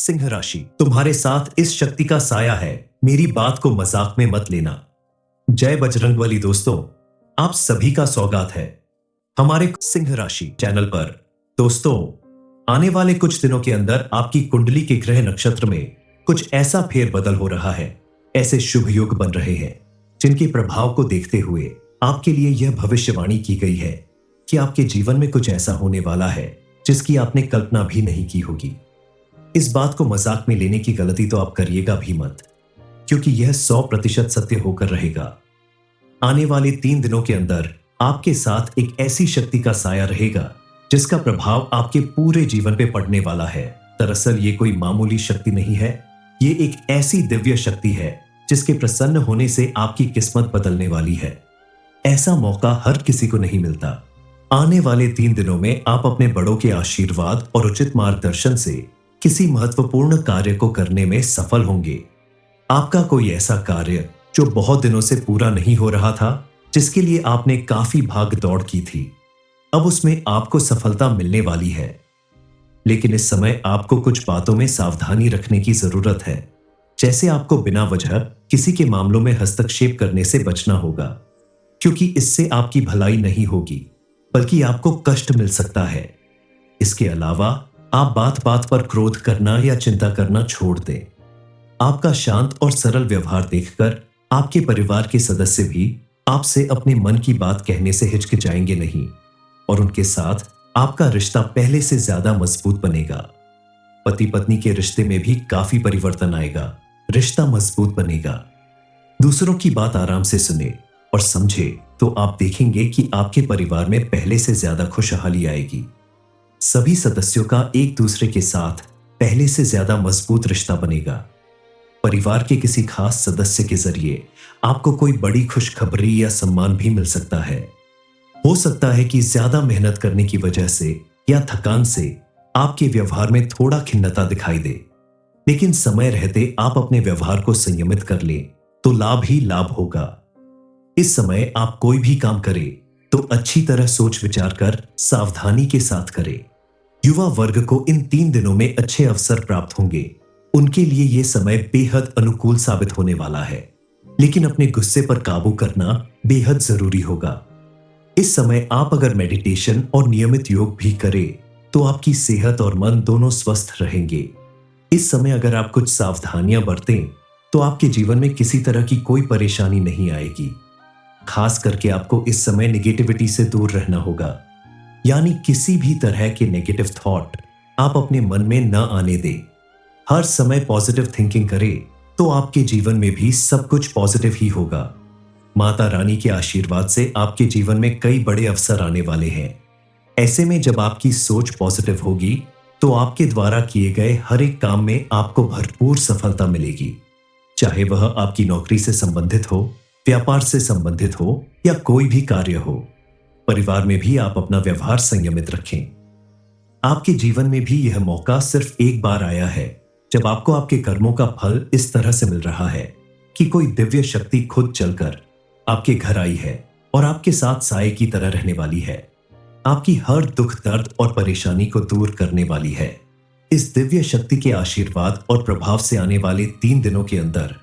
सिंह राशि, तुम्हारे साथ इस शक्ति का साया है, मेरी बात को मजाक में मत लेना। जय बजरंगबली दोस्तों, आप सभी का स्वागत है हमारे सिंह राशि चैनल पर। दोस्तों, आने वाले कुछ दिनों के अंदर आपकी कुंडली के ग्रह नक्षत्र में कुछ ऐसा फेरबदल हो रहा है, ऐसे शुभ योग बन रहे हैं जिनके प्रभाव को देखते हुए आपके लिए यह भविष्यवाणी की गई है कि आपके जीवन में कुछ ऐसा होने वाला है जिसकी आपने कल्पना भी नहीं की होगी। इस बात को मजाक में लेने की गलती तो आप करिएगा भी मत, क्योंकि यह 100% सत्य होकर रहेगा। आने वाले 3 दिनों के अंदर आपके साथ एक ऐसी शक्ति का साया रहेगा जिसका प्रभाव आपके पूरे जीवन पे पड़ने वाला है। दरअसल ये कोई मामूली शक्ति नहीं है, ये एक ऐसी दिव्य शक्ति है जिसके प्रसन्न होने से आपकी किस्मत बदलने वाली है। ऐसा मौका हर किसी को नहीं मिलता। आने वाले 3 दिनों में आप अपने बड़ों के आशीर्वाद और उचित मार्गदर्शन से किसी महत्वपूर्ण कार्य को करने में सफल होंगे। आपका कोई ऐसा कार्य जो बहुत दिनों से पूरा नहीं हो रहा था, जिसके लिए आपने काफी भाग दौड़ की थी, अब उसमें आपको सफलता मिलने वाली है। लेकिन इस समय आपको कुछ बातों में सावधानी रखने की जरूरत है। जैसे आपको बिना वजह किसी के मामलों में हस्तक्षेप करने से बचना होगा, क्योंकि इससे आपकी भलाई नहीं होगी बल्कि आपको कष्ट मिल सकता है। इसके अलावा आप बात बात पर क्रोध करना या चिंता करना छोड़ दें। आपका शांत और सरल व्यवहार देखकर आपके परिवार के सदस्य भी आपसे अपने मन की बात कहने से हिचकिचाएंगे नहीं और उनके साथ आपका रिश्ता पहले से ज्यादा मजबूत बनेगा। पति पत्नी के रिश्ते में भी काफी परिवर्तन आएगा, रिश्ता मजबूत बनेगा। दूसरों की बात आराम से सुने और समझे तो आप देखेंगे कि आपके परिवार में पहले से ज्यादा खुशहाली आएगी। सभी सदस्यों का एक दूसरे के साथ पहले से ज्यादा मजबूत रिश्ता बनेगा। परिवार के किसी खास सदस्य के जरिए आपको कोई बड़ी खुशखबरी या सम्मान भी मिल सकता है। हो सकता है कि ज्यादा मेहनत करने की वजह से या थकान से आपके व्यवहार में थोड़ा खिन्नता दिखाई दे, लेकिन समय रहते आप अपने व्यवहार को संयमित कर लें तो लाभ ही लाभ होगा। इस समय आप कोई भी काम करें तो अच्छी तरह सोच विचार कर सावधानी के साथ करें। युवा वर्ग को इन 3 दिनों में अच्छे अवसर प्राप्त होंगे। उनके लिए यह समय बेहद अनुकूल साबित होने वाला है, लेकिन अपने गुस्से पर काबू करना बेहद जरूरी होगा। इस समय आप अगर मेडिटेशन और नियमित योग भी करें तो आपकी सेहत और मन दोनों स्वस्थ रहेंगे। इस समय अगर आप कुछ सावधानियां बरतें तो आपके जीवन में किसी तरह की कोई परेशानी नहीं आएगी। खास करके आपको इस समय नेगेटिविटी से दूर रहना होगा, यानी किसी भी तरह के नेगेटिव थॉट आप अपने मन में न आने दें। हर समय पॉजिटिव थिंकिंग करें तो आपके जीवन में भी सब कुछ पॉजिटिव ही होगा। माता रानी के आशीर्वाद से आपके जीवन में कई बड़े अवसर आने वाले हैं। ऐसे में जब आपकी सोच पॉजिटिव होगी तो आपके द्वारा किए गए हर एक काम में आपको भरपूर सफलता मिलेगी, चाहे वह आपकी नौकरी से संबंधित हो, व्यापार से संबंधित हो या कोई भी कार्य हो। परिवार में भी आप अपना व्यवहार संयमित रखें। आपके जीवन में भी यह मौका सिर्फ एक बार आया है जब आपको आपके कर्मों का फल इस तरह से मिल रहा है कि कोई दिव्य शक्ति खुद चलकर आपके घर आई है और आपके साथ साए की तरह रहने वाली है। आपकी हर दुख दर्द और परेशानी को दूर करने वाली है। इस दिव्य शक्ति के आशीर्वाद और प्रभाव से आने वाले 3 दिनों के अंदर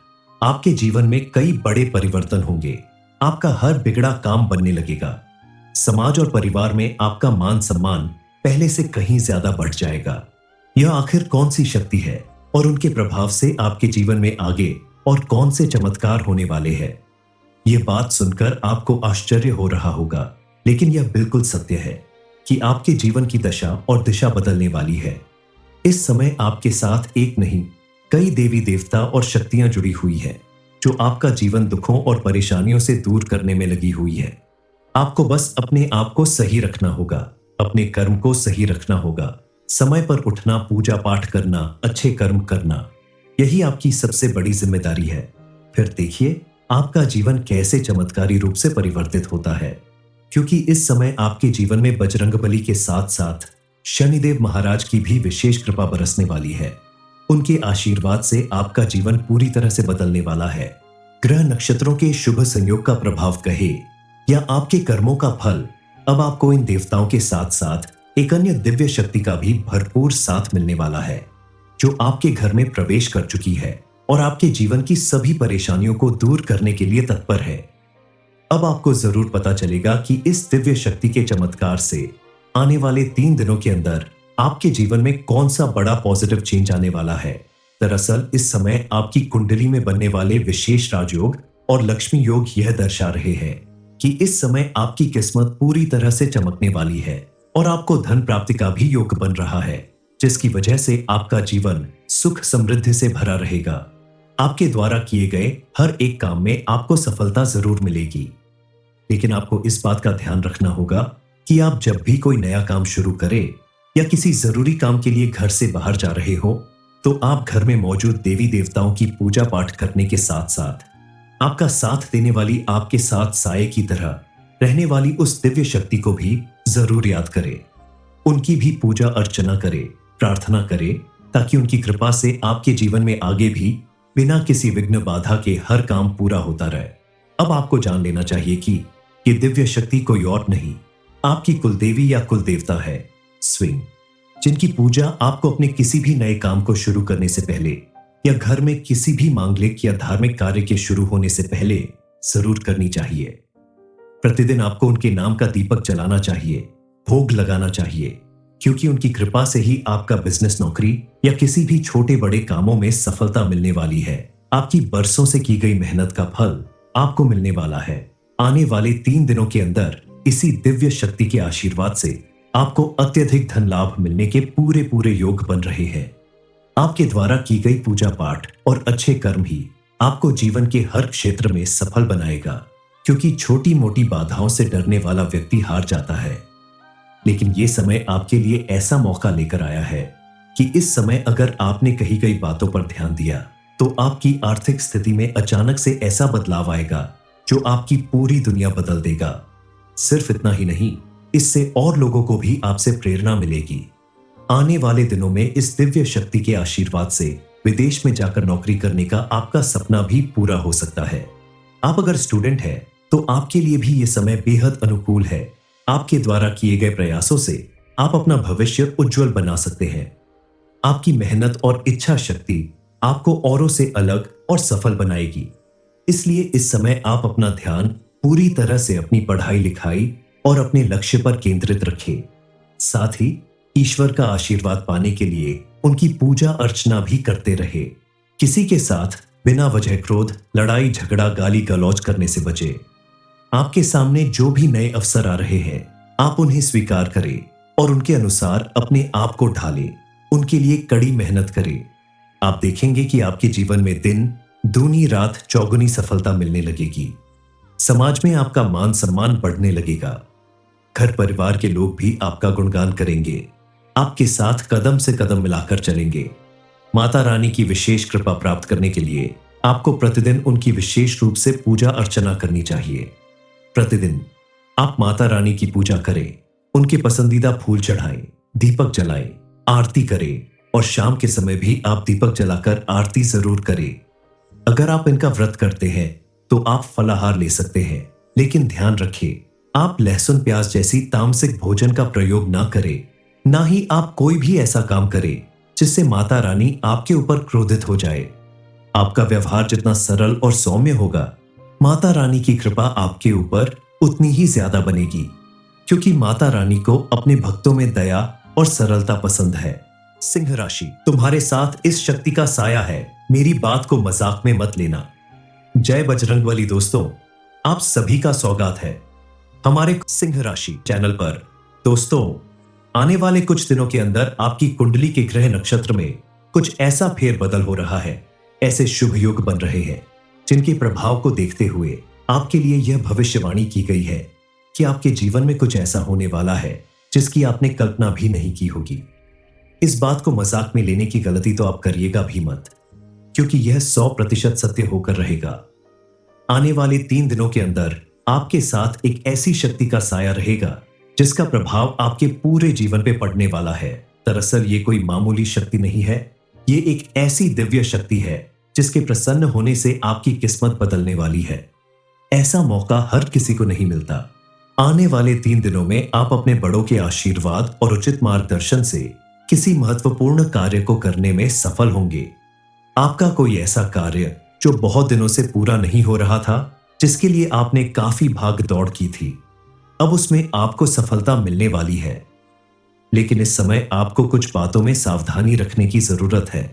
आपके जीवन में कई बड़े परिवर्तन होंगे। आपका हर बिगड़ा काम बनने लगेगा। समाज और परिवार में आपका मान सम्मान पहले से कहीं ज्यादा बढ़ जाएगा। यह आखिर कौन सी शक्ति है और उनके प्रभाव से आपके जीवन में आगे और कौन से चमत्कार होने वाले हैं? यह बात सुनकर आपको आश्चर्य हो रहा होगा, लेकिन यह बिल्कुल सत्य है कि आपके जीवन की दशा और दिशा बदलने वाली है। इस समय आपके साथ एक नहीं, कई देवी देवता और शक्तियां जुड़ी हुई है जो आपका जीवन दुखों और परेशानियों से दूर करने में लगी हुई है। आपको बस अपने आप को सही रखना होगा, अपने कर्म को सही रखना होगा, समय पर उठना, पूजा पाठ करना, अच्छे कर्म करना, यही आपकी सबसे बड़ी जिम्मेदारी है। फिर देखिए आपका जीवन कैसे चमत्कारी रूप से परिवर्तित होता है, क्योंकि इस समय आपके जीवन में बजरंगबली के साथ साथ शनिदेव महाराज की भी विशेष कृपा बरसने वाली है। उनके आशीर्वाद से आपका जीवन पूरी तरह से बदलने वाला है। ग्रह नक्षत्रों के शुभ संयोग का प्रभाव कहे या आपके कर्मों का फल, अब आपको इन देवताओं के साथ साथ एक अन्य दिव्य शक्ति का भी भरपूर साथ मिलने वाला है। जो आपके घर में प्रवेश कर चुकी है और आपके जीवन की सभी परेशानियों को दूर करने के लिए तत्पर है। अब आपको जरूर पता चलेगा कि इस दिव्य शक्ति के चमत्कार से आने वाले 3 दिनों के अंदर आपके जीवन में कौन सा बड़ा पॉजिटिव चेंज आने वाला है। दरअसल इस समय आपकी कुंडली में बनने वाले विशेष राजयोग और लक्ष्मी योग यह दर्शा रहे हैं कि इस समय आपकी किस्मत पूरी तरह से चमकने वाली है और आपको धन प्राप्ति का भी योग बन रहा है, जिसकी वजह से आपका जीवन सुख समृद्धि से भरा रहेगा। आपके द्वारा किए गए हर एक काम में आपको सफलता जरूर मिलेगी, लेकिन आपको इस बात का ध्यान रखना होगा कि आप जब भी कोई नया काम शुरू करें या किसी जरूरी काम के लिए घर से बाहर जा रहे हो, तो आप घर में मौजूद देवी देवताओं की पूजा पाठ करने के साथ साथ आपका साथ देने वाली, आपके साथ साये की तरह रहने वाली उस दिव्य शक्ति को भी जरूर याद करें। उनकी भी पूजा अर्चना करें, प्रार्थना करें, ताकि उनकी कृपा से आपके जीवन में आगे भी बिना किसी विघ्न बाधा के हर काम पूरा होता रहे। अब आपको जान लेना चाहिए कि ये दिव्य शक्ति कोई और नहीं, आपकी कुलदेवी या कुलदेवता है स्विंग, जिनकी पूजा आपको अपने किसी भी नए काम को शुरू करने से पहले या घर में किसी भी मांगलिक या धार्मिक कार्य के शुरू होने से पहले जरूर करनी चाहिए। प्रतिदिन आपको उनके नाम का दीपक जलाना चाहिए, भोग लगाना चाहिए, क्योंकि उनकी कृपा से ही आपका बिजनेस, नौकरी या किसी भी छोटे बड़े कामों में सफलता मिलने वाली है। आपकी बरसों से की गई मेहनत का फल आपको मिलने वाला है। आने वाले 3 दिनों के अंदर इसी दिव्य शक्ति के आशीर्वाद से आपको अत्यधिक धन लाभ मिलने के पूरे पूरे योग बन रहे हैं। आपके द्वारा की गई पूजा पाठ और अच्छे कर्म ही आपको जीवन के हर क्षेत्र में सफल बनाएगा, क्योंकि छोटी मोटी बाधाओं से डरने वाला व्यक्ति हार जाता है। लेकिन यह समय आपके लिए ऐसा मौका लेकर आया है कि इस समय अगर आपने कही गई बातों पर ध्यान दिया तो आपकी आर्थिक स्थिति में अचानक से ऐसा बदलाव आएगा जो आपकी पूरी दुनिया बदल देगा। सिर्फ इतना ही नहीं, इससे और लोगों को भी आपसे प्रेरणा मिलेगी। आने वाले दिनों में इस दिव्य शक्ति के आशीर्वाद से विदेश में जाकर नौकरी करने का आपका सपना भी पूरा हो सकता है। आप अगर स्टूडेंट हैं तो आपके लिए भी यह समय बेहद अनुकूल है। आपके द्वारा किए गए प्रयासों से आप अपना भविष्य उज्जवल बना सकते हैं। आपकी मेहनत और इच्छा शक्ति आपको औरों से अलग और सफल बनाएगी। इसलिए इस समय आप अपना ध्यान पूरी तरह से अपनी पढ़ाई लिखाई और अपने लक्ष्य पर केंद्रित रखें। साथ ही ईश्वर का आशीर्वाद पाने के लिए उनकी पूजा अर्चना भी करते रहे। किसी के साथ बिना वजह क्रोध, लड़ाई झगड़ा, गाली गलौज करने से बचे। आपके सामने जो भी नए अवसर आ रहे हैं, आप उन्हें स्वीकार करें और उनके अनुसार अपने आप को ढालें। उनके लिए कड़ी मेहनत करें। आप देखेंगे कि आपके जीवन में दिन दूनी रात चौगुनी सफलता मिलने लगेगी। समाज में आपका मान सम्मान बढ़ने लगेगा। घर परिवार के लोग भी आपका गुणगान करेंगे, आपके साथ कदम से कदम मिलाकर चलेंगे। माता रानी की विशेष कृपा प्राप्त करने के लिए आपको प्रतिदिन उनकी विशेष रूप से पूजा अर्चना करनी चाहिए। प्रतिदिन आप माता रानी की पूजा करें, उनके पसंदीदा फूल चढ़ाएं, दीपक जलाएं, आरती करें और शाम के समय भी आप दीपक जलाकर आरती जरूर करें। अगर आप इनका व्रत करते हैं तो आप फलाहार ले सकते हैं, लेकिन ध्यान रखें, आप लहसुन प्याज जैसी तामसिक भोजन का प्रयोग ना करें। ना ही आप कोई भी ऐसा काम करें जिससे माता रानी आपके ऊपर क्रोधित हो जाए। आपका व्यवहार जितना सरल और सौम्य होगा, माता रानी की कृपा आपके ऊपर उतनी ही ज्यादा बनेगी, क्योंकि माता रानी को अपने भक्तों में दया और सरलता पसंद है। सिंह राशि, तुम्हारे साथ इस शक्ति का साया है, मेरी बात को मजाक में मत लेना। जय बजरंगबली दोस्तों, आप सभी का स्वागत है हमारे सिंह राशि चैनल पर। दोस्तों, आने वाले कुछ दिनों के अंदर आपकी कुंडली के ग्रह नक्षत्र में कुछ ऐसा फेरबदल हो रहा है, ऐसे शुभ योग बन रहे हैं जिनके प्रभाव को देखते हुए आपके लिए यह भविष्यवाणी की गई है कि आपके जीवन में कुछ ऐसा होने वाला है जिसकी आपने कल्पना भी नहीं की होगी। इस बात को मजाक में लेने की गलती तो आप करिएगा भी मत, क्योंकि यह 100% सत्य होकर रहेगा। आने वाले 3 दिनों के अंदर आपके साथ एक ऐसी शक्ति का साया रहेगा जिसका प्रभाव आपके पूरे जीवन पे पड़ने वाला है। दरअसल ये कोई मामूली शक्ति नहीं है, ये एक ऐसी दिव्य शक्ति है जिसके प्रसन्न होने से आपकी किस्मत बदलने वाली है। ऐसा मौका हर किसी को नहीं मिलता। आने वाले 3 दिनों में आप अपने बड़ों के आशीर्वाद और उचित मार्गदर्शन से किसी महत्वपूर्ण कार्य को करने में सफल होंगे। आपका कोई ऐसा कार्य जो बहुत दिनों से पूरा नहीं हो रहा था, जिसके लिए आपने काफी भाग दौड़ की थी, अब उसमें आपको सफलता मिलने वाली है। लेकिन इस समय आपको कुछ बातों में सावधानी रखने की जरूरत है।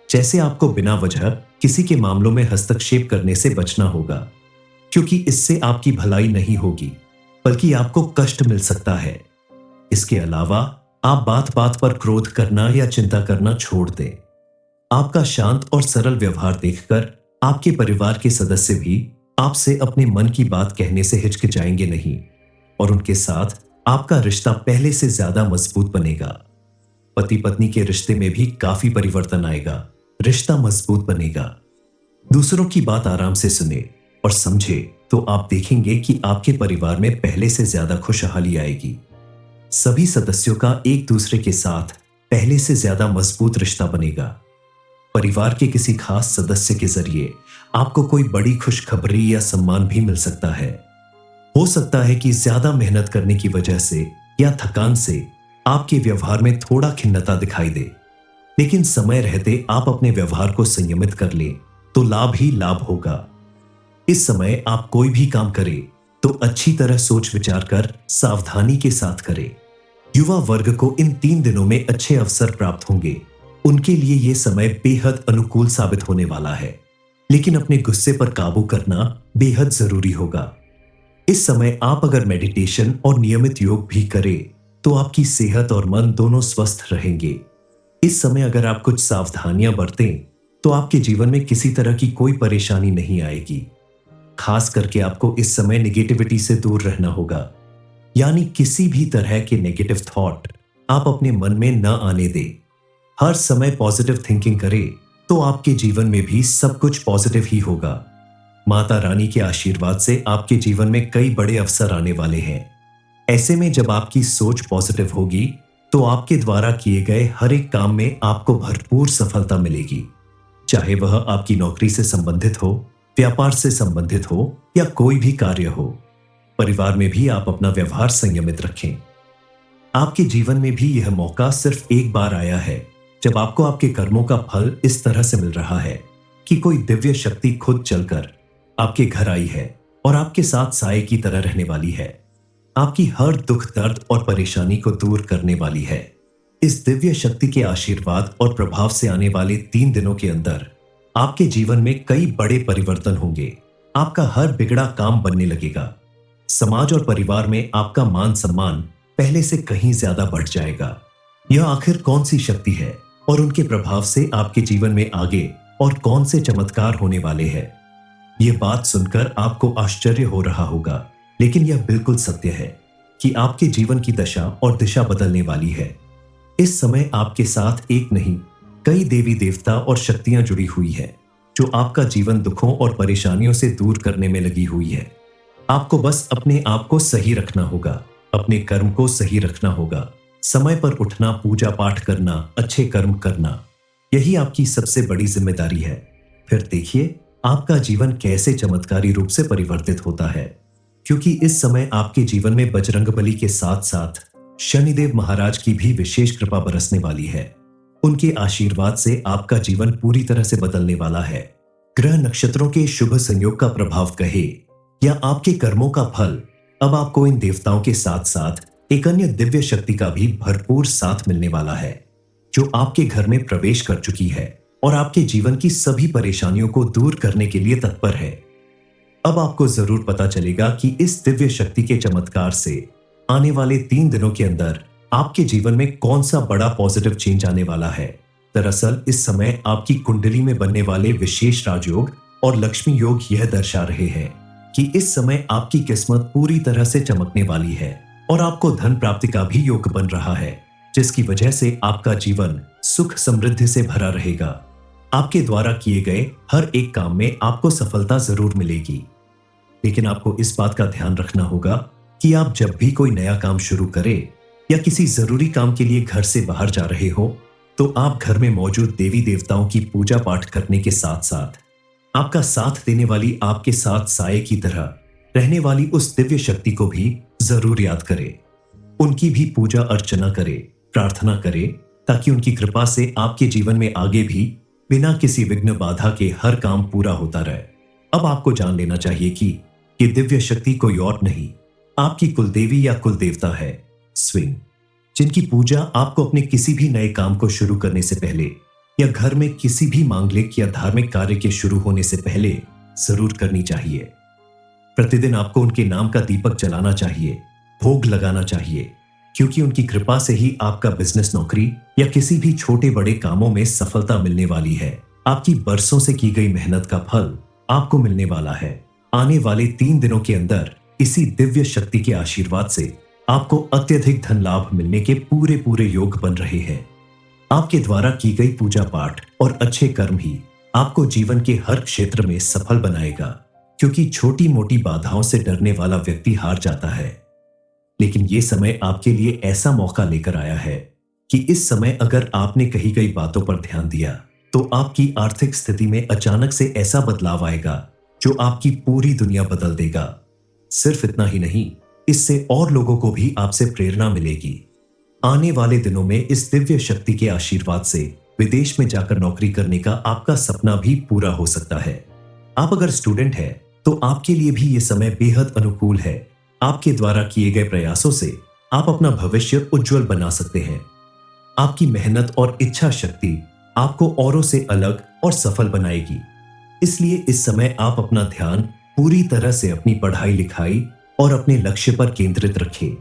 जैसे आपको बिना वजह किसी के मामलों में हस्तक्षेप करने से बचना होगा, क्योंकि इससे आपकी भलाई नहीं होगी, बल्कि आपको कष्ट मिल सकता है। इसके अलावा आप बात बात पर क्रोध करना या चिंता करना छोड़ दें। आपका शांत और सरल व्यवहार देखकर आपके परिवार के सदस्य भी आपसे अपने मन की बात कहने से हिचकिचाएंगे नहीं, और उनके साथ आपका रिश्ता पहले से ज्यादा मजबूत बनेगा। पति पत्नी के रिश्ते में भी काफी परिवर्तन आएगा, रिश्ता मजबूत बनेगा। दूसरों की बात आराम से सुने और समझे तो आप देखेंगे कि आपके परिवार में पहले से ज्यादा खुशहाली आएगी। सभी सदस्यों का एक दूसरे के साथ पहले से ज्यादा मजबूत रिश्ता बनेगा। परिवार के किसी खास सदस्य के जरिए आपको कोई बड़ी खुशखबरी या सम्मान भी मिल सकता है। हो सकता है कि ज्यादा मेहनत करने की वजह से या थकान से आपके व्यवहार में थोड़ा खिन्नता दिखाई दे, लेकिन समय रहते आप अपने व्यवहार को संयमित कर लें तो लाभ ही लाभ होगा। इस समय आप कोई भी काम करें तो अच्छी तरह सोच विचार कर सावधानी के साथ करें। युवा वर्ग को इन 3 दिनों में अच्छे अवसर प्राप्त होंगे। उनके लिए यह समय बेहद अनुकूल साबित होने वाला है, लेकिन अपने गुस्से पर काबू करना बेहद जरूरी होगा। इस समय आप अगर मेडिटेशन और नियमित योग भी करें तो आपकी सेहत और मन दोनों स्वस्थ रहेंगे। इस समय अगर आप कुछ सावधानियां बरतें तो आपके जीवन में किसी तरह की कोई परेशानी नहीं आएगी। खास करके आपको इस समय नेगेटिविटी से दूर रहना होगा, यानी किसी भी तरह के नेगेटिव थॉट आप अपने मन में न आने दें। हर समय पॉजिटिव थिंकिंग करें तो आपके जीवन में भी सब कुछ पॉजिटिव ही होगा। माता रानी के आशीर्वाद से आपके जीवन में कई बड़े अवसर आने वाले हैं। ऐसे में जब आपकी सोच पॉजिटिव होगी तो आपके द्वारा किए गए हर एक काम में आपको भरपूर सफलता मिलेगी, चाहे वह आपकी नौकरी से संबंधित हो, व्यापार से संबंधित हो या कोई भी कार्य हो। परिवार में भी आप अपना व्यवहार संयमित रखें। आपके जीवन में भी यह मौका सिर्फ एक बार आया है जब आपको आपके कर्मों का फल इस तरह से मिल रहा है कि कोई दिव्य शक्ति खुद चलकर आपके घर आई है और आपके साथ साए की तरह रहने वाली है। आपकी हर दुख दर्द और परेशानी को दूर करने वाली है। इस दिव्य शक्ति के आशीर्वाद और प्रभाव से आने वाले 3 दिनों के अंदर आपके जीवन में कई बड़े परिवर्तन होंगे। आपका हर बिगड़ा काम बनने लगेगा। समाज और परिवार में आपका मान सम्मान पहले से कहीं ज्यादा बढ़ जाएगा। यह आखिर कौन सी शक्ति है और उनके प्रभाव से आपके जीवन में आगे और कौन से चमत्कार होने वाले हैं? यह बात सुनकर आपको आश्चर्य हो रहा होगा, लेकिन यह बिल्कुल सत्य है कि आपके जीवन की दशा और दिशा बदलने वाली है। इस समय आपके साथ एक नहीं, कई देवी देवता और शक्तियां जुड़ी हुई है जो आपका जीवन दुखों और परेशानियों से दूर करने में लगी हुई है। आपको बस अपने आप को सही रखना होगा, अपने कर्म को सही रखना होगा, समय पर उठना, पूजा पाठ करना, अच्छे कर्म करना, यही आपकी सबसे बड़ी जिम्मेदारी है। फिर देखिए आपका जीवन कैसे चमत्कारी रूप से परिवर्तित होता है, क्योंकि इस समय आपके जीवन में बजरंगबली के साथ साथ शनिदेव महाराज की भी विशेष कृपा बरसने वाली है। उनके आशीर्वाद से आपका जीवन पूरी तरह से बदलने वाला है। ग्रह नक्षत्रों के शुभ संयोग का प्रभाव कहे या आपके कर्मों का फल, अब आपको इन देवताओं के साथ साथ एक अन्य दिव्य शक्ति का भी भरपूर साथ मिलने वाला है जो आपके घर में प्रवेश कर चुकी है और आपके जीवन की सभी परेशानियों को दूर करने के लिए तत्पर है। अब आपको जरूर पता चलेगा कि इस दिव्य शक्ति के चमत्कार से आने वाले 3 दिनों के अंदर आपके जीवन में कौन सा बड़ा पॉजिटिव चेंज आने वाला है। दरअसल इस समय आपकी कुंडली में बनने वाले विशेष राजयोग और लक्ष्मी योग यह दर्शा रहे हैं कि इस समय आपकी किस्मत पूरी तरह से चमकने वाली है और आपको धन प्राप्ति का भी योग बन रहा है, जिसकी वजह से आपका जीवन सुख समृद्धि से भरा रहेगा। आपके द्वारा किए गए हर एक काम में आपको सफलता जरूर मिलेगी, लेकिन आपको इस बात का ध्यान रखना होगा कि आप जब भी कोई नया काम शुरू करें या किसी जरूरी काम के लिए घर से बाहर जा रहे हो तो आप घर में मौजूद देवी देवताओं की पूजा पाठ करने के साथ साथ आपका साथ देने वाली, आपके साथ साए की तरह रहने वाली उस दिव्य शक्ति को भी जरूर याद करें। उनकी भी पूजा अर्चना करें, प्रार्थना करें, ताकि उनकी कृपा से आपके जीवन में आगे भी बिना किसी विघ्न बाधा के हर काम पूरा होता रहे। अब आपको जान लेना चाहिए कि ये दिव्य शक्ति कोई और नहीं, आपकी कुलदेवी या कुलदेवता है, स्विंग, जिनकी पूजा आपको अपने किसी भी नए काम को शुरू करने से पहले या घर में किसी भी मांगलिक या धार्मिक कार्य के शुरू होने से पहले जरूर करनी चाहिए। प्रतिदिन आपको उनके नाम का दीपक जलाना चाहिए, भोग लगाना चाहिए, क्योंकि उनकी कृपा से ही आपका बिजनेस, नौकरी या किसी भी छोटे बड़े कामों में सफलता मिलने वाली है। आपकी बरसों से की गई मेहनत का फल आपको मिलने वाला है। आने वाले 3 दिनों के अंदर इसी दिव्य शक्ति के आशीर्वाद से आपको अत्यधिक धन लाभ मिलने के पूरे पूरे योग बन रहे हैं। आपके द्वारा की गई पूजा पाठ और अच्छे कर्म ही आपको जीवन के हर क्षेत्र में सफल बनाएगा, क्योंकि छोटी मोटी बाधाओं से डरने वाला व्यक्ति हार जाता है। लेकिन यह समय आपके लिए ऐसा मौका लेकर आया है कि इस समय अगर आपने कही गई बातों पर ध्यान दिया तो आपकी आर्थिक स्थिति में अचानक से ऐसा बदलाव आएगा जो आपकी पूरी दुनिया बदल देगा। सिर्फ इतना ही नहीं, इससे और लोगों को भी आपसे प्रेरणा मिलेगी। आने वाले दिनों में इस दिव्य शक्ति के आशीर्वाद से विदेश में जाकर नौकरी करने का आपका सपना भी पूरा हो सकता है। आप अगर स्टूडेंट हैं तो आपके लिए भी यह समय बेहद अनुकूल है। आपके द्वारा किए गए प्रयासों से आप अपना भविष्य उज्जवल बना सकते हैं। आपकी मेहनत और इच्छा शक्ति आपको औरों से अलग और सफल बनाएगी। इसलिए इस समय आप अपना ध्यान पूरी तरह से अपनी पढ़ाई लिखाई और अपने लक्ष्य पर केंद्रित रखें।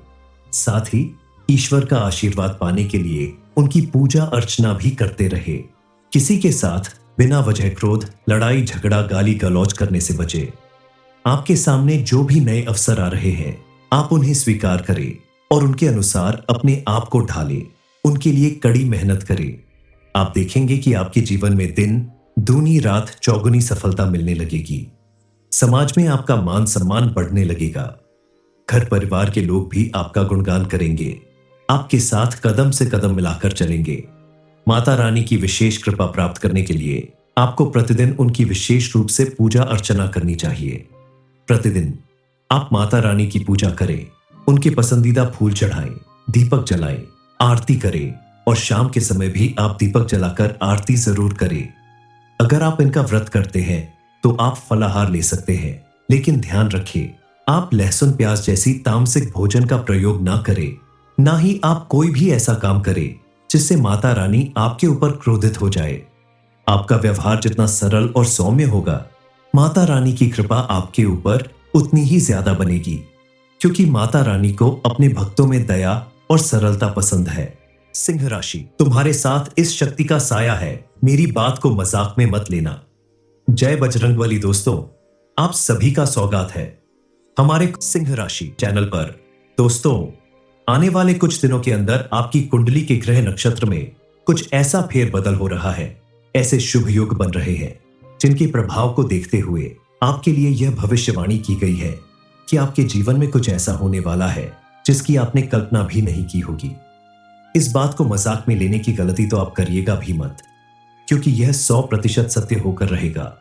साथ ही ईश्वर का आशीर्वाद पाने के लिए उनकी पूजा अर्चना भी करते रहे। किसी के साथ बिना वजह क्रोध, लड़ाई झगड़ा, गाली गलौज करने से बचे। आपके सामने जो भी नए अवसर आ रहे हैं, आप उन्हें स्वीकार करें और उनके अनुसार अपने आप को ढालें। उनके लिए कड़ी मेहनत करें। आप देखेंगे कि आपके जीवन में दिन दूनी रात चौगुनी सफलता मिलने लगेगी। समाज में आपका मान सम्मान बढ़ने लगेगा। घर परिवार के लोग भी आपका गुणगान करेंगे, आपके साथ कदम से कदम मिलाकर चलेंगे। माता रानी की विशेष कृपा प्राप्त करने के लिए आपको प्रतिदिन उनकी विशेष रूप से पूजा अर्चना करनी चाहिए। प्रतिदिन आप माता रानी की पूजा करें, उनके पसंदीदा फूल चढ़ाएं, दीपक जलाएं, आरती करें और शाम के समय भी आप दीपक जलाकर आरती जरूर करें। अगर आप इनका व्रत करते हैं तो आप फलाहार ले सकते हैं, लेकिन ध्यान रखें, आप लहसुन प्याज जैसी तामसिक भोजन का प्रयोग ना करें। ना ही आप कोई भी ऐसा काम करें जिससे माता रानी आपके ऊपर क्रोधित हो जाए। आपका व्यवहार जितना सरल और सौम्य होगा, माता रानी की कृपा आपके ऊपर उतनी ही ज्यादा बनेगी, क्योंकि माता रानी को अपने भक्तों में दया और सरलता पसंद है। सिंह राशि, तुम्हारे साथ इस शक्ति का साया है, मेरी बात को मजाक में मत लेना। जय बजरंगबली दोस्तों, आप सभी का स्वागत है हमारे सिंह राशि चैनल पर। दोस्तों, आने वाले कुछ दिनों के अंदर आपकी कुंडली के ग्रह नक्षत्र में कुछ ऐसा फेरबदल हो रहा है, ऐसे शुभ योग बन रहे हैं जिनके प्रभाव को देखते हुए आपके लिए यह भविष्यवाणी की गई है कि आपके जीवन में कुछ ऐसा होने वाला है जिसकी आपने कल्पना भी नहीं की होगी। इस बात को मजाक में लेने की गलती तो आप करिएगा भी मत, क्योंकि यह 100% सत्य होकर रहेगा।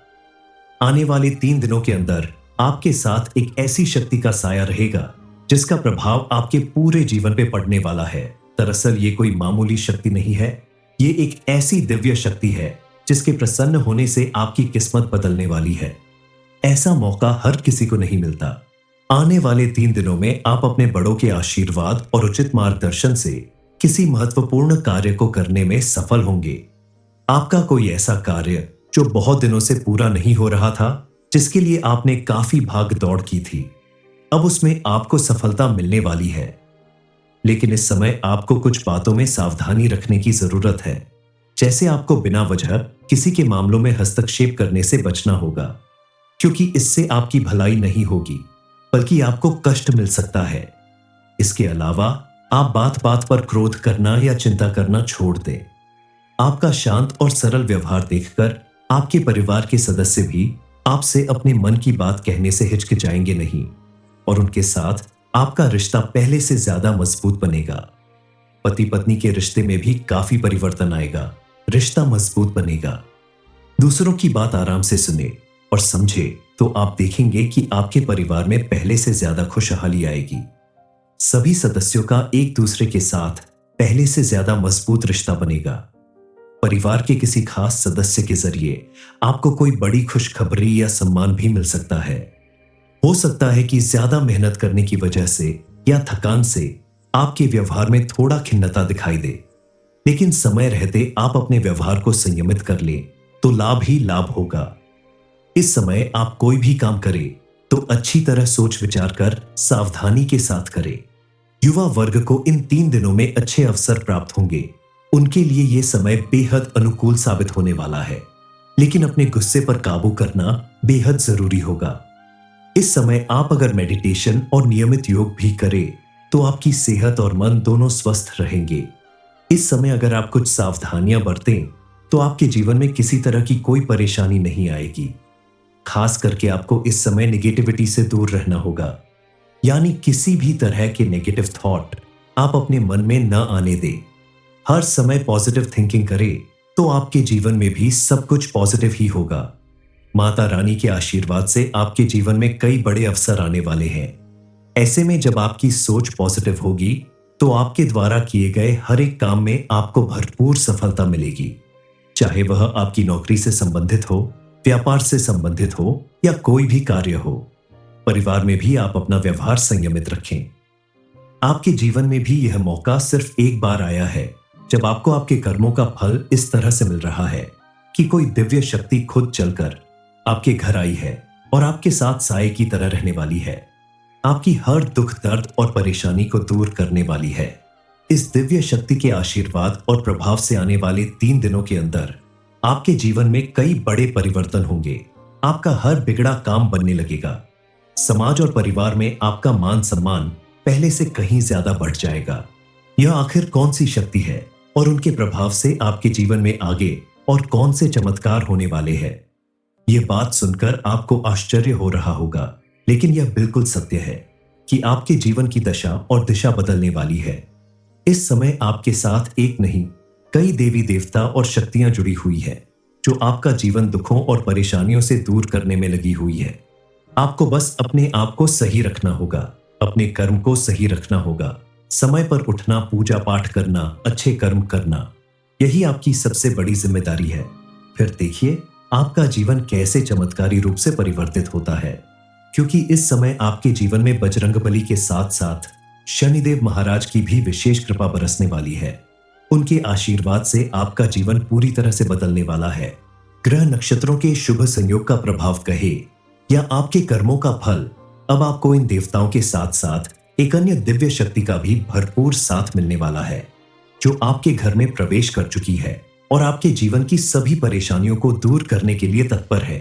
आने वाले 3 दिनों के अंदर आपके साथ एक ऐसी शक्ति का साया रहेगा जिसका प्रभाव आपके पूरे जीवन पे पड़ने वाला है। दरअसल ये कोई मामूली शक्ति नहीं है, ये एक ऐसी दिव्य शक्ति है जिसके प्रसन्न होने से आपकी किस्मत बदलने वाली है। ऐसा मौका हर किसी को नहीं मिलता। आने वाले 3 दिनों में आप अपने बड़ों के आशीर्वाद और उचित मार्गदर्शन से किसी महत्वपूर्ण कार्य को करने में सफल होंगे। आपका कोई ऐसा कार्य जो बहुत दिनों से पूरा नहीं हो रहा था, जिसके लिए आपने काफी भाग दौड़ की थी, अब उसमें आपको सफलता मिलने वाली है। लेकिन इस समय आपको कुछ बातों में सावधानी रखने की जरूरत है। जैसे आपको बिना वजह किसी के मामलों में हस्तक्षेप करने से बचना होगा, क्योंकि इससे आपकी भलाई नहीं होगी बल्कि आपको कष्ट मिल सकता है। इसके अलावा आप बात बात पर क्रोध करना या चिंता करना छोड़ दें। आपका शांत और सरल व्यवहार देखकर आपके परिवार के सदस्य भी आपसे अपने मन की बात कहने से हिचकिचाएंगे नहीं और उनके साथ आपका रिश्ता पहले से ज्यादा मजबूत बनेगा। पति पत्नी के रिश्ते में भी काफी परिवर्तन आएगा, रिश्ता मजबूत बनेगा। दूसरों की बात आराम से सुने और समझे तो आप देखेंगे कि आपके परिवार में पहले से ज्यादा खुशहाली आएगी। सभी सदस्यों का एक दूसरे के साथ पहले से ज्यादा मजबूत रिश्ता बनेगा। परिवार के किसी खास सदस्य के जरिए आपको कोई बड़ी खुशखबरी या सम्मान भी मिल सकता है। हो सकता है कि ज्यादा मेहनत करने की वजह से या थकान से आपके व्यवहार में थोड़ा खिन्नता दिखाई दे, लेकिन समय रहते आप अपने व्यवहार को संयमित कर लें तो लाभ ही लाभ होगा। इस समय आप कोई भी काम करें तो अच्छी तरह सोच विचार कर सावधानी के साथ करें। युवा वर्ग को इन 3 दिनों में अच्छे अवसर प्राप्त होंगे। उनके लिए यह समय बेहद अनुकूल साबित होने वाला है, लेकिन अपने गुस्से पर काबू करना बेहद जरूरी होगा। इस समय आप अगर मेडिटेशन और नियमित योग भी करें तो आपकी सेहत और मन दोनों स्वस्थ रहेंगे। इस समय अगर आप कुछ सावधानियां बरतें तो आपके जीवन में किसी तरह की कोई परेशानी नहीं आएगी। खास करके आपको इस समय निगेटिविटी से दूर रहना होगा, यानी किसी भी तरह के नेगेटिव थॉट आप अपने मन में न आने दें। हर समय पॉजिटिव थिंकिंग करें तो आपके जीवन में भी सब कुछ पॉजिटिव ही होगा। माता रानी के आशीर्वाद से आपके जीवन में कई बड़े अवसर आने वाले हैं। ऐसे में जब आपकी सोच पॉजिटिव होगी तो आपके द्वारा किए गए हर एक काम में आपको भरपूर सफलता मिलेगी, चाहे वह आपकी नौकरी से संबंधित हो, व्यापार से संबंधित हो या कोई भी कार्य हो। परिवार में भी आप अपना व्यवहार संयमित रखें। आपके जीवन में भी यह मौका सिर्फ एक बार आया है जब आपको आपके कर्मों का फल इस तरह से मिल रहा है कि कोई दिव्य शक्ति खुद चलकर आपके घर आई है और आपके साथ साए की तरह रहने वाली है। आपकी हर दुख दर्द और परेशानी को दूर करने वाली है। इस दिव्य शक्ति के आशीर्वाद और प्रभाव से आने वाले 3 दिनों के अंदर आपके जीवन में कई बड़े परिवर्तन होंगे। आपका हर बिगड़ा काम बनने लगेगा। समाज और परिवार में आपका मान सम्मान पहले से कहीं ज्यादा बढ़ जाएगा। यह आखिर कौन सी शक्ति है और उनके प्रभाव से आपके जीवन में आगे और कौन से चमत्कार होने वाले हैं? यह बात सुनकर आपको आश्चर्य हो रहा होगा, लेकिन यह बिल्कुल सत्य है कि आपके जीवन की दशा और दिशा बदलने वाली है। इस समय आपके साथ एक नहीं, कई देवी देवता और शक्तियां जुड़ी हुई है जो आपका जीवन दुखों और परेशानियों से दूर करने में लगी हुई है। आपको बस अपने आप को सही रखना होगा, अपने कर्म को सही रखना होगा, समय पर उठना, पूजा पाठ करना, अच्छे कर्म करना, यही आपकी सबसे बड़ी जिम्मेदारी है। फिर देखिए आपका जीवन कैसे चमत्कारी रूप से परिवर्तित होता है, क्योंकि इस समय आपके जीवन में बजरंगबली के साथ साथ शनिदेव महाराज की भी विशेष कृपा बरसने वाली है। उनके आशीर्वाद से आपका जीवन पूरी तरह से बदलने वाला है। ग्रह नक्षत्रों के शुभ संयोग का प्रभाव कहे या आपके कर्मों का फल, अब आपको इन देवताओं के साथ साथ एक अन्य दिव्य शक्ति का भी भरपूर साथ मिलने वाला है जो आपके घर में प्रवेश कर चुकी है और आपके जीवन की सभी परेशानियों को दूर करने के लिए तत्पर है।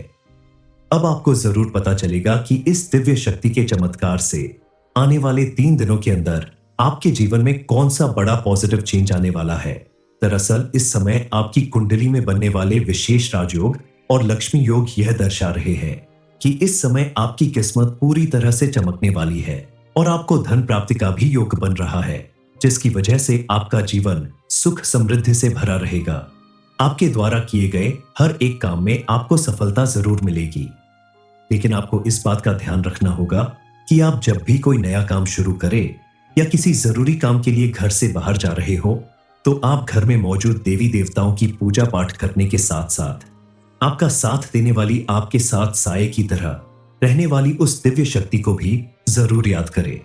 अब आपको जरूर पता चलेगा कि इस दिव्य शक्ति के चमत्कार से आने वाले 3 दिनों के अंदर आपके जीवन में कौन सा बड़ा पॉजिटिव चेंज आने वाला है। दरअसल इस समय आपकी कुंडली में बनने वाले विशेष राजयोग और लक्ष्मी योग यह दर्शा रहे हैं कि इस समय आपकी किस्मत पूरी तरह से चमकने वाली है और आपको धन प्राप्ति का भी योग बन रहा है, जिसकी वजह से आपका जीवन सुख समृद्धि से भरा रहेगा। आपके द्वारा किए गए हर एक काम में आपको सफलता जरूर मिलेगी, लेकिन आपको इस बात का ध्यान रखना होगा कि आप जब भी कोई नया काम शुरू करें या किसी जरूरी काम के लिए घर से बाहर जा रहे हो तो आप घर में मौजूद देवी देवताओं की पूजा पाठ करने के साथ साथ आपका साथ देने वाली, आपके साथ साए की तरह रहने वाली उस दिव्य शक्ति को भी जरूर याद करें।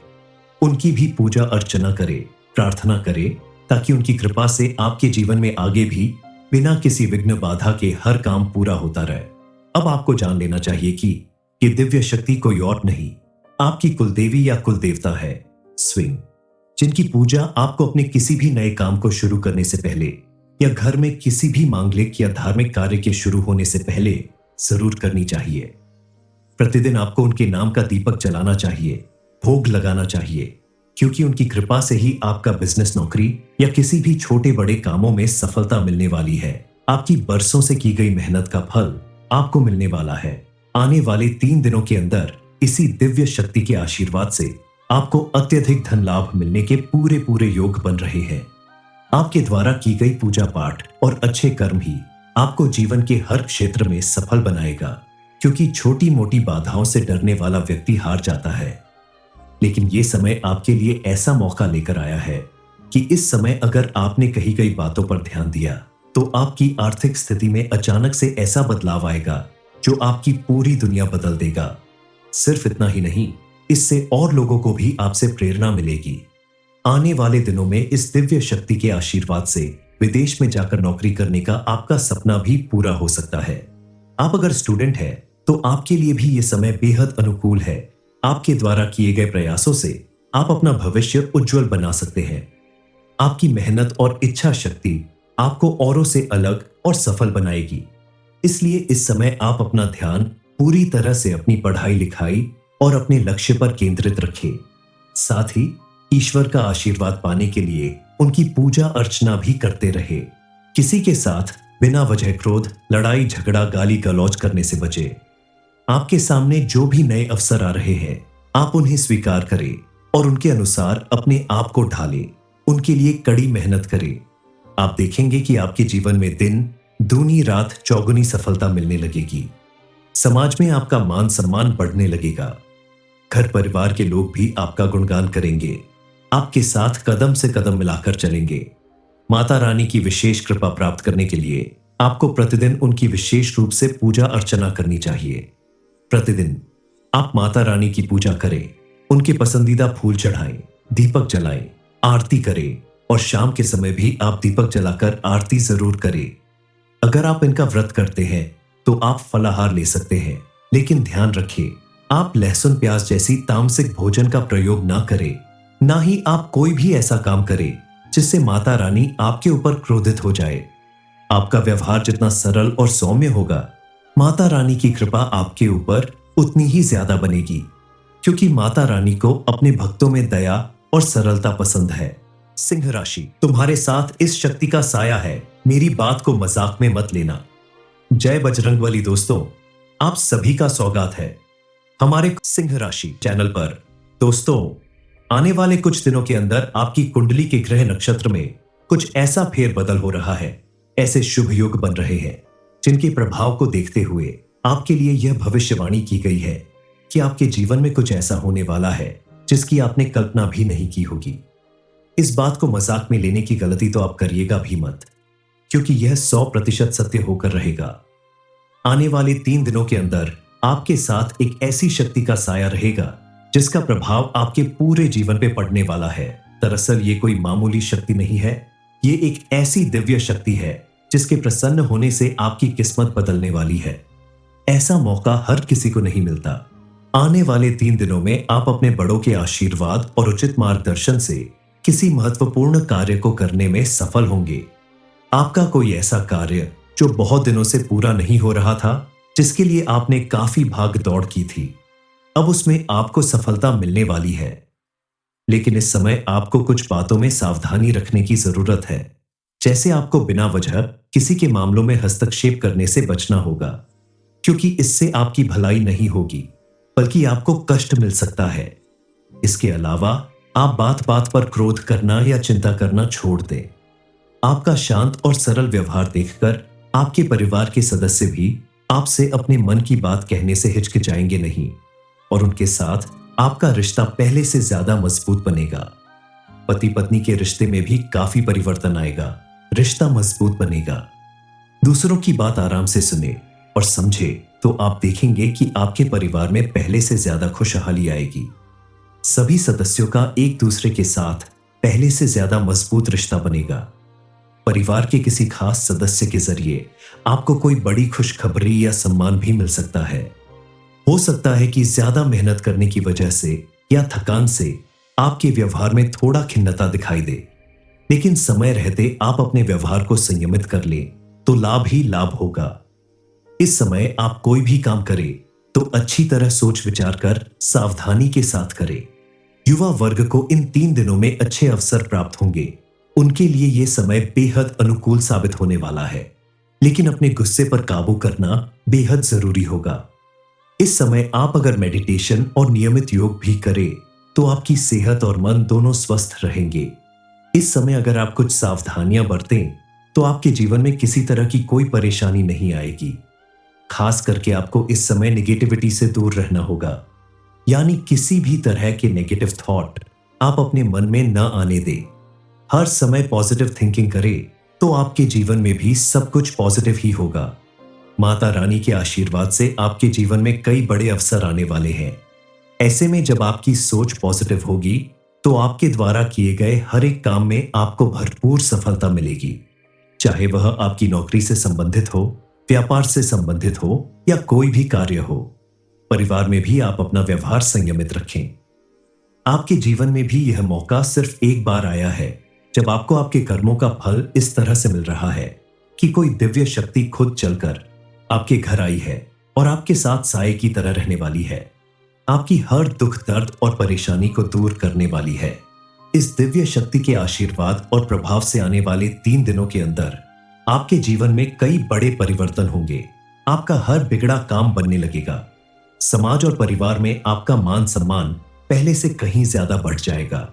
उनकी भी पूजा अर्चना करें, प्रार्थना करें, ताकि उनकी कृपा से आपके जीवन में आगे भी बिना किसी विघ्न बाधा के हर काम पूरा होता रहे। अब आपको जान लेना चाहिए कि ये दिव्य शक्ति कोई और नहीं, आपकी कुलदेवी या कुलदेवता है स्विंग, जिनकी पूजा आपको अपने किसी भी नए काम को शुरू करने से पहले या घर में किसी भी मांगलिक या धार्मिक कार्य के शुरू होने से पहले जरूर करनी चाहिए। प्रतिदिन आपको उनके नाम का दीपक जलाना चाहिए, भोग लगाना चाहिए, क्योंकि उनकी कृपा से ही आपका बिजनेस, नौकरी या किसी भी छोटे बड़े कामों में सफलता मिलने वाली है। आपकी बरसों से की गई मेहनत का फल आपको मिलने वाला है। आने वाले 3 दिनों के अंदर इसी दिव्य शक्ति के आशीर्वाद से आपको अत्यधिक धन लाभ मिलने के पूरे पूरे योग बन रहे हैं। आपके द्वारा की गई पूजा पाठ और अच्छे कर्म ही आपको जीवन के हर क्षेत्र में सफल बनाएगा, क्योंकि छोटी मोटी बाधाओं से डरने वाला व्यक्ति हार जाता है। लेकिन यह समय आपके लिए ऐसा मौका लेकर आया है कि इस समय अगर आपने कही गई बातों पर ध्यान दिया तो आपकी आर्थिक स्थिति में अचानक से ऐसा बदलाव आएगा जो आपकी पूरी दुनिया बदल देगा। सिर्फ इतना ही नहीं, इससे और लोगों को भी आपसे प्रेरणा मिलेगी। आने वाले दिनों में इस दिव्य शक्ति के आशीर्वाद से विदेश में जाकर नौकरी करने का आपका सपना भी पूरा हो सकता है। आप अगर स्टूडेंट हैं तो आपके लिए भी ये समय बेहद अनुकूल है। आपके द्वारा किए गए प्रयासों से आप अपना भविष्य उज्जवल बना सकते हैं। आपकी मेहनत और इच्छा शक्ति आपको औरों से अलग और सफल बनाएगी। इसलिए इस समय आप अपना ध्यान पूरी तरह से अपनी पढ़ाई लिखाई और अपने लक्ष्य पर केंद्रित रखें। साथ ही ईश्वर का आशीर्वाद पाने के लिए उनकी पूजा अर्चना भी करते रहे। किसी के साथ बिना वजह क्रोध, लड़ाई झगड़ा, गाली गलौज करने से बचे। आपके सामने जो भी नए अवसर आ रहे हैं, आप उन्हें स्वीकार करें और उनके अनुसार अपने आप को ढालें। उनके लिए कड़ी मेहनत करें। आप देखेंगे कि आपके जीवन में दिन दूनी रात चौगुनी सफलता मिलने लगेगी। समाज में आपका मान सम्मान बढ़ने लगेगा। घर परिवार के लोग भी आपका गुणगान करेंगे। आपके साथ कदम से कदम मिलाकर चलेंगे। माता रानी की विशेष कृपा प्राप्त करने के लिए आपको प्रतिदिन उनकी विशेष रूप से पूजा अर्चना करनी चाहिए। प्रतिदिन आप माता रानी की पूजा करें, उनके पसंदीदा फूल चढ़ाएं, दीपक जलाएं, आरती करें और शाम के समय भी आप दीपक जलाकर आरती जरूर करें। अगर आप इनका व्रत करते हैं तो आप फलाहार ले सकते हैं, लेकिन ध्यान रखिए आप लहसुन प्याज जैसी तामसिक भोजन का प्रयोग ना करें। ना ही आप कोई भी ऐसा काम करें जिससे माता रानी आपके ऊपर क्रोधित हो जाए। आपका व्यवहार जितना सरल और सौम्य होगा, माता रानी की कृपा आपके ऊपर उतनी ही ज्यादा बनेगी, क्योंकि माता रानी को अपने भक्तों में दया और सरलता पसंद है। सिंह राशि, तुम्हारे साथ इस शक्ति का साया है, मेरी बात को मजाक में मत लेना। जय बजरंगबली दोस्तों, आप सभी का स्वागत है हमारे सिंह राशि चैनल पर। दोस्तों, आने वाले कुछ दिनों के अंदर आपकी कुंडली के ग्रह नक्षत्र में कुछ ऐसा फेरबदल हो रहा है। ऐसे शुभ योग बन रहे हैं जिनके प्रभाव को देखते हुए आपके लिए यह भविष्यवाणी की गई है कि आपके जीवन में कुछ ऐसा होने वाला है जिसकी आपने कल्पना भी नहीं की होगी। इस बात को मजाक में लेने की गलती तो आप करिएगा भी मत, क्योंकि यह 100% सत्य होकर रहेगा। आने वाले 3 दिनों के अंदर आपके साथ एक ऐसी शक्ति का साया रहेगा जिसका प्रभाव आपके पूरे जीवन पे पड़ने वाला है। दरअसल ये कोई मामूली शक्ति नहीं है, ये एक ऐसी दिव्य शक्ति है जिसके प्रसन्न होने से आपकी किस्मत बदलने वाली है। ऐसा मौका हर किसी को नहीं मिलता। आने वाले 3 दिनों में आप अपने बड़ों के आशीर्वाद और उचित मार्गदर्शन से किसी महत्वपूर्ण कार्य को करने में सफल होंगे। आपका कोई ऐसा कार्य जो बहुत दिनों से पूरा नहीं हो रहा था, जिसके लिए आपने काफी भाग दौड़ की थी, अब उसमें आपको सफलता मिलने वाली है। लेकिन इस समय आपको कुछ बातों में सावधानी रखने की जरूरत है। जैसे आपको बिना वजह किसी के मामलों में हस्तक्षेप करने से बचना होगा, क्योंकि इससे आपकी भलाई नहीं होगी बल्कि आपको कष्ट मिल सकता है। इसके अलावा आप बात बात पर क्रोध करना या चिंता करना छोड़ दें। आपका शांत और सरल व्यवहार देखकर आपके परिवार के सदस्य भी आपसे अपने मन की बात कहने से हिचकिचाएंगे नहीं और उनके साथ आपका रिश्ता पहले से ज्यादा मजबूत बनेगा। पति पत्नी के रिश्ते में भी काफी परिवर्तन आएगा, रिश्ता मजबूत बनेगा। दूसरों की बात आराम से सुने और समझे तो आप देखेंगे कि आपके परिवार में पहले से ज्यादा खुशहाली आएगी। सभी सदस्यों का एक दूसरे के साथ पहले से ज्यादा मजबूत रिश्ता बनेगा। परिवार के किसी खास सदस्य के जरिए आपको कोई बड़ी खुशखबरी या सम्मान भी मिल सकता है। हो सकता है कि ज्यादा मेहनत करने की वजह से या थकान से आपके व्यवहार में थोड़ा खिन्नता दिखाई दे, लेकिन समय रहते आप अपने व्यवहार को संयमित कर लें तो लाभ ही लाभ होगा। इस समय आप कोई भी काम करें तो अच्छी तरह सोच विचार कर सावधानी के साथ करें। युवा वर्ग को इन 3 दिनों में अच्छे अवसर प्राप्त होंगे। उनके लिए यह समय बेहद अनुकूल साबित होने वाला है, लेकिन अपने गुस्से पर काबू करना बेहद जरूरी होगा। इस समय आप अगर मेडिटेशन और नियमित योग भी करें तो आपकी सेहत और मन दोनों स्वस्थ रहेंगे। इस समय अगर आप कुछ सावधानियां बरतें तो आपके जीवन में किसी तरह की कोई परेशानी नहीं आएगी। खास करके आपको इस समय नेगेटिविटी से दूर रहना होगा, यानी किसी भी तरह के नेगेटिव थॉट आप अपने मन में न आने दें। हर समय पॉजिटिव थिंकिंग करें तो आपके जीवन में भी सब कुछ पॉजिटिव ही होगा। माता रानी के आशीर्वाद से आपके जीवन में कई बड़े अवसर आने वाले हैं। ऐसे में जब आपकी सोच पॉजिटिव होगी तो आपके द्वारा किए गए हर एक काम में आपको भरपूर सफलता मिलेगी, चाहे वह आपकी नौकरी से संबंधित हो, व्यापार से संबंधित हो या कोई भी कार्य हो। परिवार में भी आप अपना व्यवहार संयमित रखें। आपके जीवन में भी यह मौका सिर्फ एक बार आया है जब आपको आपके कर्मों का फल इस तरह से मिल रहा है कि कोई दिव्य शक्ति खुद चलकर आपके घर आई है और आपके साथ साए की तरह रहने वाली है। आपकी हर दुख दर्द और परेशानी को दूर करने वाली है। इस दिव्य शक्ति के आशीर्वाद और प्रभाव से आने वाले 3 दिनों के अंदर आपके जीवन में कई बड़े परिवर्तन होंगे। आपका हर बिगड़ा काम बनने लगेगा। समाज और परिवार में आपका मान सम्मान पहले से कहीं ज्यादा बढ़ जाएगा।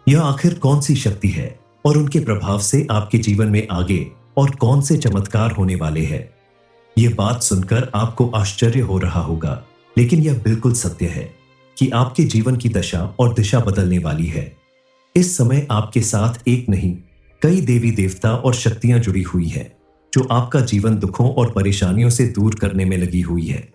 यह आखिर कौन सी शक्ति है और उनके प्रभाव से आपके जीवन में आगे और कौन से चमत्कार होने वाले हैं? यह बात सुनकर आपको आश्चर्य हो रहा होगा, लेकिन यह बिल्कुल सत्य है कि आपके जीवन की दशा और दिशा बदलने वाली है। इस समय आपके साथ एक नहीं, कई देवी देवता और शक्तियां जुड़ी हुई है जो आपका जीवन दुखों और परेशानियों से दूर करने में लगी हुई है।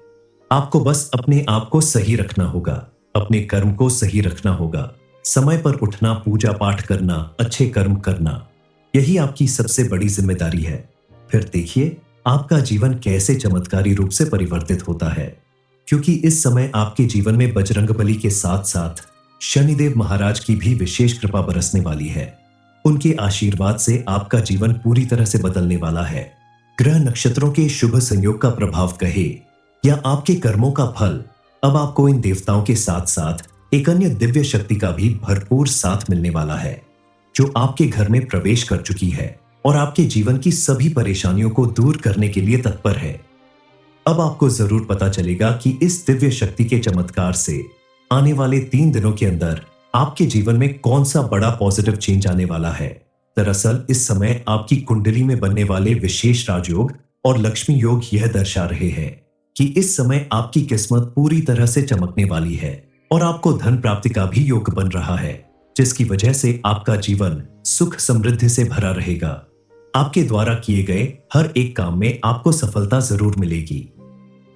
आपको बस अपने आप को सही रखना होगा, अपने कर्म को सही रखना होगा, समय पर उठना, पूजा पाठ करना, अच्छे कर्म करना, यही आपकी सबसे बड़ी जिम्मेदारी है। फिर देखिए आपका जीवन कैसे चमत्कारी रूप से परिवर्तित होता है, क्योंकि इस समय आपके जीवन में बजरंगबली के साथ साथ शनिदेव महाराज की भी विशेष कृपा बरसने वाली है। उनके आशीर्वाद से आपका जीवन पूरी तरह से बदलने वाला है। ग्रह नक्षत्रों के शुभ संयोग का प्रभाव कहे या आपके कर्मों का फल, अब आपको इन देवताओं के साथ साथ एक अन्य दिव्य शक्ति का भी भरपूर साथ मिलने वाला है जो आपके घर में प्रवेश कर चुकी है और आपके जीवन की सभी परेशानियों को दूर करने के लिए तत्पर है। अब आपको जरूर पता चलेगा कि इस दिव्य शक्ति के चमत्कार से आने वाले 3 दिनों के अंदर आपके जीवन में कौन सा बड़ा पॉजिटिव चेंज आने वाला है। दरअसल इस समय आपकी कुंडली में बनने वाले विशेष राजयोग और लक्ष्मी योग यह दर्शा रहे हैं कि इस समय आपकी किस्मत पूरी तरह से चमकने वाली है और आपको धन प्राप्ति का भी योग बन रहा है, जिसकी वजह से आपका जीवन सुख समृद्धि से भरा रहेगा। आपके द्वारा किए गए हर एक काम में आपको सफलता जरूर मिलेगी,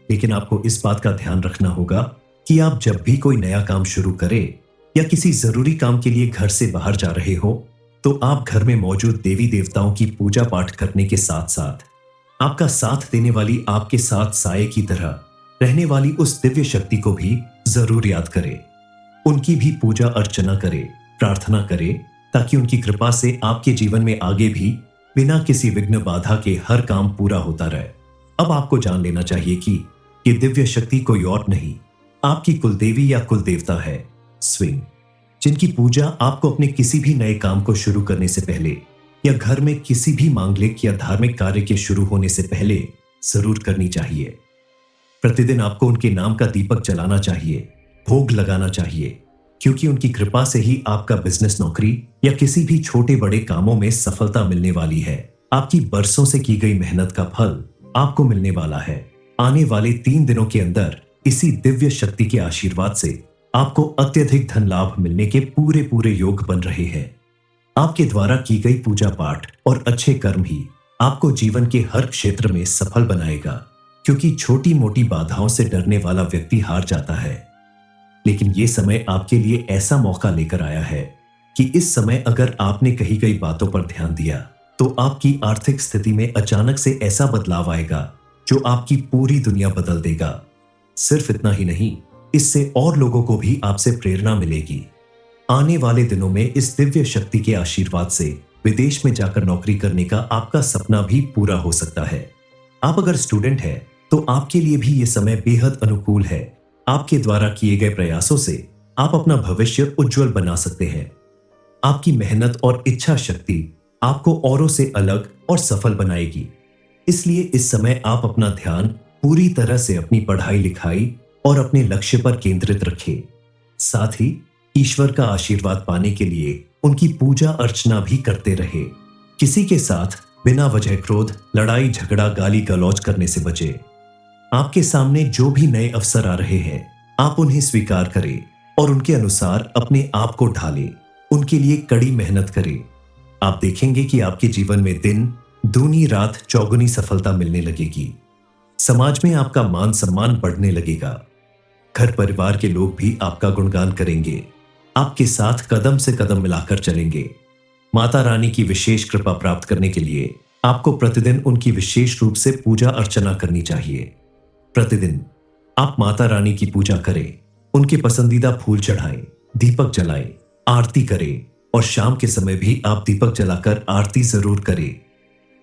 लेकिन आपको इस बात का ध्यान रखना होगा कि आप जब भी कोई नया काम शुरू करें या किसी जरूरी काम के लिए घर से बाहर जा रहे हो तो आप घर में मौजूद देवी देवताओं की पूजा पाठ करने के साथ साथ आपका साथ देने वाली, आपके साथ साए की तरह रहने वाली उस दिव्य शक्ति को भी जरूर याद करें। उनकी भी पूजा अर्चना करें, प्रार्थना करें, ताकि उनकी कृपा से आपके जीवन में आगे भी बिना किसी विघ्न बाधा के हर काम पूरा होता रहे। अब आपको जान लेना चाहिए कि ये दिव्य शक्ति कोई और नहीं, आपकी कुलदेवी या कुलदेवता है स्विंग, जिनकी पूजा आपको अपने किसी भी नए काम को शुरू करने से पहले या घर में किसी भी मांगलिक या धार्मिक कार्य के शुरू होने से पहले जरूर करनी चाहिए। प्रतिदिन आपको उनके नाम का दीपक जलाना चाहिए, भोग लगाना चाहिए, क्योंकि उनकी कृपा से ही आपका बिजनेस, नौकरी या किसी भी छोटे बड़े कामों में सफलता मिलने वाली है। आपकी बरसों से की गई मेहनत का फल आपको मिलने वाला है। आने वाले 3 दिनों के अंदर इसी दिव्य शक्ति के आशीर्वाद से आपको अत्यधिक धन लाभ मिलने के पूरे पूरे योग बन रहे हैं। आपके द्वारा की गई पूजा पाठ और अच्छे कर्म ही आपको जीवन के हर क्षेत्र में सफल बनाएगा, क्योंकि छोटी मोटी बाधाओं से डरने वाला व्यक्ति हार जाता है। लेकिन यह समय आपके लिए ऐसा मौका लेकर आया है कि इस समय अगर आपने कही गई बातों पर ध्यान दिया तो आपकी आर्थिक स्थिति में अचानक से ऐसा बदलाव आएगा जो आपकी पूरी दुनिया बदल देगा। सिर्फ इतना ही नहीं, इससे और लोगों को भी आपसे प्रेरणा मिलेगी। आने वाले दिनों में इस दिव्य शक्ति के आशीर्वाद से विदेश में जाकर नौकरी करने का आपका सपना भी पूरा हो सकता है। आप अगर स्टूडेंट हैं तो आपके लिए भी यह समय बेहद अनुकूल है। आपके द्वारा किए गए प्रयासों से आप अपना भविष्य उज्जवल बना सकते हैं। आपकी मेहनत और इच्छा शक्ति आपको औरों से अलग और सफल बनाएगी। इसलिए इस समय आप अपना ध्यान पूरी तरह से अपनी पढ़ाई लिखाई और अपने लक्ष्य पर केंद्रित रखें। साथ ही ईश्वर का आशीर्वाद पाने के लिए उनकी पूजा अर्चना भी करते रहे। किसी के साथ बिना वजह क्रोध, लड़ाई झगड़ा, गाली गलौज करने से बचे। आपके सामने जो भी नए अवसर आ रहे हैं आप उन्हें स्वीकार करें और उनके अनुसार अपने आप को ढालें। उनके लिए कड़ी मेहनत करें। आप देखेंगे कि आपके जीवन में दिन दूनी रात चौगुनी सफलता मिलने लगेगी। समाज में आपका मान सम्मान बढ़ने लगेगा। घर परिवार के लोग भी आपका गुणगान करेंगे, आपके साथ कदम से कदम मिलाकर चलेंगे। माता रानी की विशेष कृपा प्राप्त करने के लिए आपको प्रतिदिन उनकी विशेष रूप से पूजा अर्चना करनी चाहिए। प्रतिदिन आप माता रानी की पूजा करें, उनके पसंदीदा फूल चढ़ाएं, दीपक जलाएं, आरती करें और शाम के समय भी आप दीपक जलाकर आरती जरूर करें।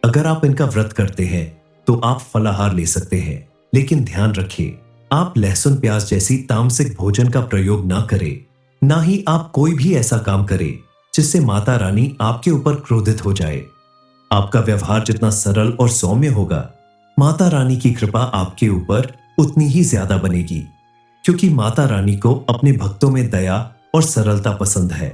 अगर आप इनका व्रत करते हैं तो आप फलाहार ले सकते हैं, लेकिन ध्यान रखिए आप लहसुन प्याज जैसी तामसिक भोजन का प्रयोग ना करें। ना ही आप कोई भी ऐसा काम करें जिससे माता रानी आपके ऊपर क्रोधित हो जाए। आपका व्यवहार जितना सरल और सौम्य होगा, माता रानी की कृपा आपके ऊपर उतनी ही ज्यादा बनेगी, क्योंकि माता रानी को अपने भक्तों में दया और सरलता पसंद है।